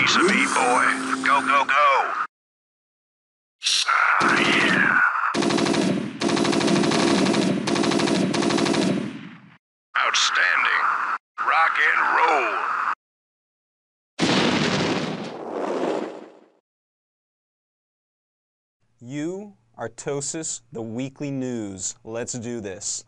piece of me, boy. Go, go, go. Yeah. Outstanding. Rock and roll. Artosis, the weekly news. Let's do this.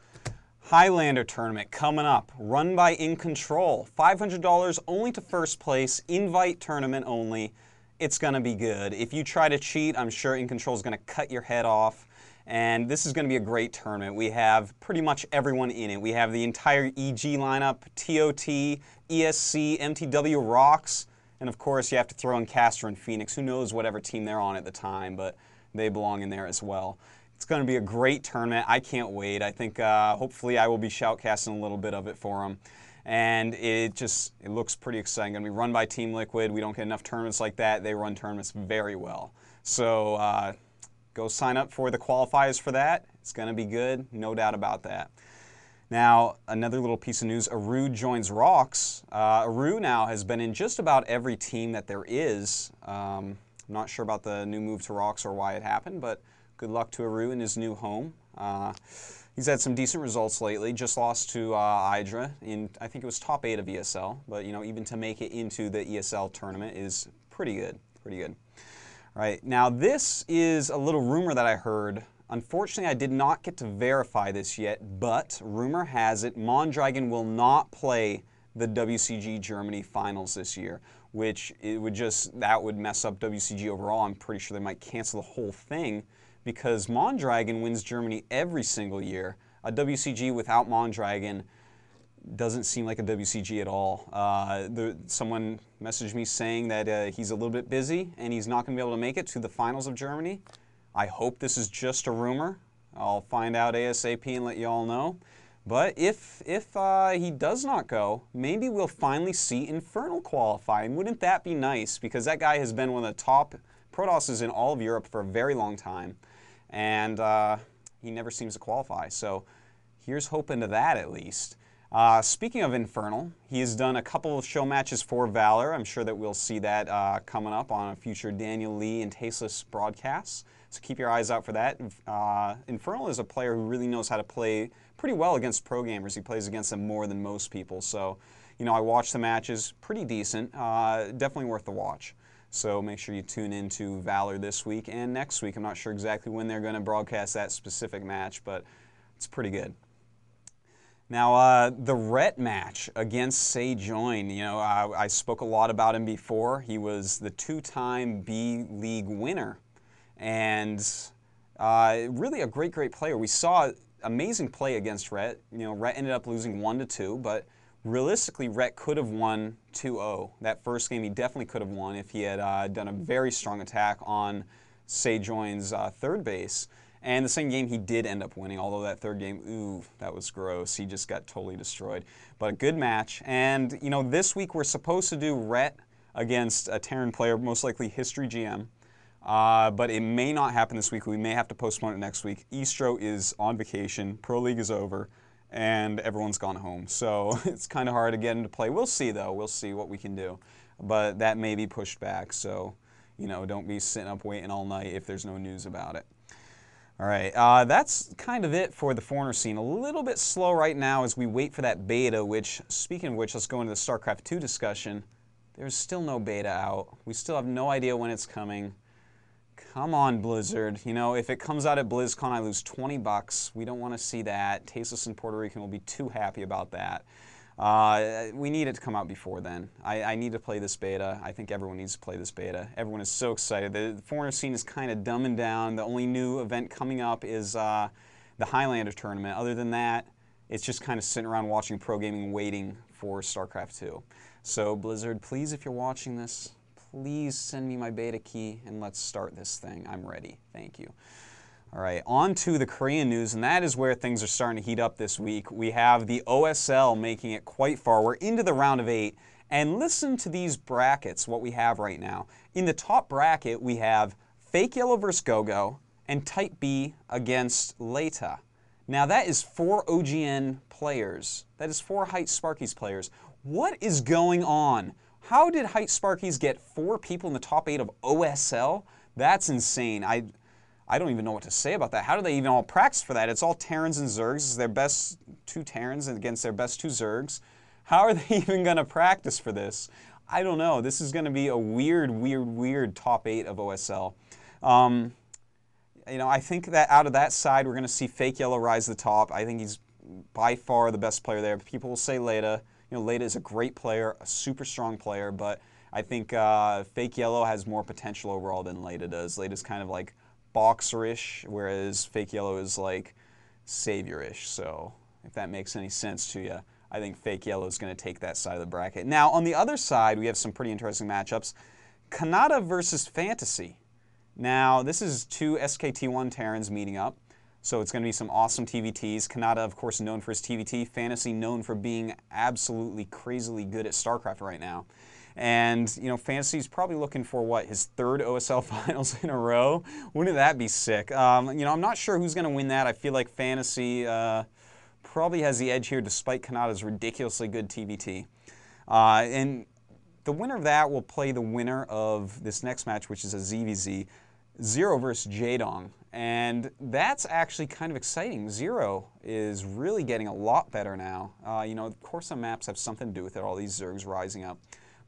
Highlander tournament coming up, run by In Control. $500 only to first place, invite tournament only. It's going to be good. If you try to cheat, I'm sure In Control is going to cut your head off. And this is going to be a great tournament. We have pretty much everyone in it. We have the entire EG lineup, TOT, ESC, MTW, Rocks, and of course you have to throw in Castor and Phoenix. Who knows whatever team they're on at the time, but they belong in there as well. It's going to be a great tournament. I can't wait. I think hopefully I will be shoutcasting a little bit of it for them. And it looks pretty exciting. Going to be run by Team Liquid. We don't get enough tournaments like that. They run tournaments very well. So go sign up for the qualifiers for that. It's going to be good, no doubt about that. Now, another little piece of news, Aru joins Rocks. Aru now has been in just about every team that there is. I'm not sure about the new move to Rocks or why it happened, but good luck to Aru in his new home. He's had some decent results lately. Just lost to Hydra in, I think it was top 8 of ESL, but you know, even to make it into the ESL tournament is pretty good, pretty good. All right, now this is a little rumor that I heard. Unfortunately, I did not get to verify this yet, but rumor has it Mondragon will not play the WCG Germany finals this year, which it would that would mess up WCG overall. I'm pretty sure they might cancel the whole thing because Mondragon wins Germany every single year. A WCG without Mondragon doesn't seem like a WCG at all. Someone messaged me saying that he's a little bit busy and he's not going to be able to make it to the finals of Germany. I hope this is just a rumor. I'll find out ASAP and let you all know. But if he does not go, maybe we'll finally see Infernal qualify. And wouldn't that be nice? Because that guy has been one of the top Protosses in all of Europe for a very long time. And he never seems to qualify. So here's hoping to that at least. Speaking of Infernal, he has done a couple of show matches for Valor. I'm sure that we'll see that coming up on a future Daniel Lee and Tasteless broadcasts. So keep your eyes out for that. Infernal is a player who really knows how to play pretty well against pro gamers. He plays against them more than most people. So, you know, I watched the matches, pretty decent. Definitely worth the watch. So make sure you tune in to Valor this week and next week. I'm not sure exactly when they're going to broadcast that specific match, but it's pretty good. Now, the Rhett match against Sejoin, you know, I spoke a lot about him before. He was the 2-time B League winner. And really a great player. We saw amazing play against Rhett. You know, Rhett ended up losing 1-2, but realistically, Rhett could have won 2-0. That first game he definitely could have won if he had done a very strong attack on Sejoin's third base. And the second game he did end up winning, although that third game, ooh, that was gross. He just got totally destroyed. But a good match. And, you know, this week we're supposed to do Rhett against a Terran player, most likely History GM. But it may not happen this week. We may have to postpone it next week. Estro is on vacation. Pro League is over. And everyone's gone home. So it's kind of hard to get him to play. We'll see, though. We'll see what we can do. But that may be pushed back. So, you know, don't be sitting up waiting all night if there's no news about it. All right, that's kind of it for the foreigner scene. A little bit slow right now as we wait for that beta, which, speaking of which, let's go into the StarCraft 2 discussion. There's still no beta out. We still have no idea when it's coming. Come on, Blizzard. You know, if it comes out at BlizzCon, I lose 20 bucks. We don't want to see that. Tasteless and Puerto Rican will be too happy about that. We need it to come out before then. I need to play this beta. I think everyone needs to play this beta. Everyone is so excited. The foreigner scene is kind of dumbing down. The only new event coming up is the Highlander tournament. Other than that, it's just kind of sitting around watching pro gaming, waiting for StarCraft 2. So Blizzard, please, if you're watching this, please send me my beta key and let's start this thing. I'm ready. Thank you. All right, on to the Korean news, and that is where things are starting to heat up this week. We have the OSL making it quite far. We're into the round of 8, and listen to these brackets, what we have right now. In the top bracket, we have Fake Yellow versus GoGo and Type B against Leta. Now, that is 4 OGN players. That is 4 Height Sparkies players. What is going on? How did Height Sparkies get 4 people in the top 8 of OSL? That's insane. I don't even know what to say about that. How do they even all practice for that? It's all Terrans and Zergs. It's their best 2 Terrans against their best 2 Zergs. How are they even going to practice for this? I don't know. This is going to be a weird top 8 of OSL. I think that out of that side, we're going to see Fake Yellow rise to the top. I think he's by far the best player there. People will say Leda. Leda is a great player, a super strong player, but I think Fake Yellow has more potential overall than Leda does. Leda's kind of like boxer-ish, whereas Fake Yellow is like savior-ish. So if that makes any sense to you, I think Fake Yellow is going to take that side of the bracket. Now, on the other side, we have some pretty interesting matchups. Kanata versus Fantasy. Now, this is 2 SKT1 Terrans meeting up, so it's going to be some awesome TVTs. Kanata, of course, known for his TVT. Fantasy, known for being absolutely crazily good at Starcraft right now. And, Fantasy's probably looking for, what, his 3rd OSL Finals in a row? Wouldn't that be sick? I'm not sure who's going to win that. I feel like Fantasy probably has the edge here despite Kanata's ridiculously good TVT. And the winner of that will play the winner of this next match, which is a ZVZ. Zero versus Jaedong, and that's actually kind of exciting. Zero is really getting a lot better now. Of course some maps have something to do with it, all these Zergs rising up.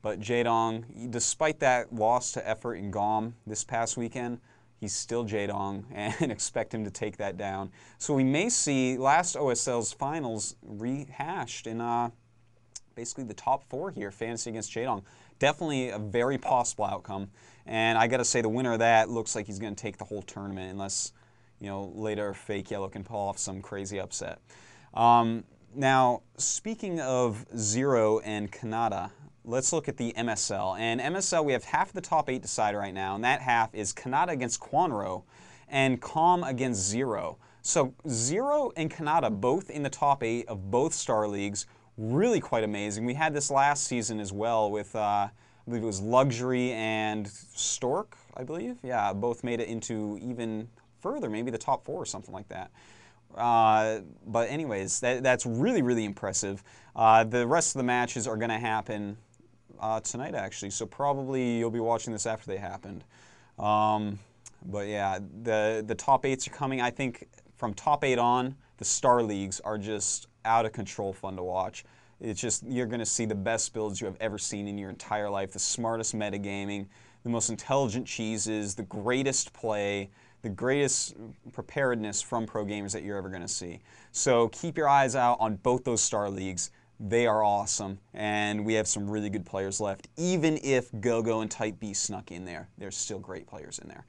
But Jaedong, despite that loss to Effort in GOM this past weekend, he's still Jaedong, and expect him to take that down. So we may see last OSL's finals rehashed in basically the top 4 here, Fantasy against Jaedong. Definitely a very possible outcome. And I got to say, the winner of that looks like he's going to take the whole tournament, unless, later Fake Yellow can pull off some crazy upset. Now, speaking of Zero and Kanata, let's look at the MSL. And MSL, we have half of the top 8 decided right now, and that half is Kanata against Quanro and Com against Zero. So Zero and Kanata both in the top 8 of both Star Leagues. Really quite amazing. We had this last season as well with, I believe it was Luxury and Stork, I believe. Yeah, both made it into even further, maybe the top 4 or something like that. But anyways, that's really impressive. The rest of the matches are going to happen tonight, actually, so probably you'll be watching this after they happened. But yeah, the top 8s are coming. I think from top 8 on, the Star Leagues are just out of control fun to watch. It's just, you're going to see the best builds you have ever seen in your entire life, the smartest metagaming, the most intelligent cheeses, the greatest play, the greatest preparedness from pro gamers that you're ever going to see. So keep your eyes out on both those Star Leagues. They are awesome, and we have some really good players left. Even if GoGo and Type B snuck in there, there's still great players in there.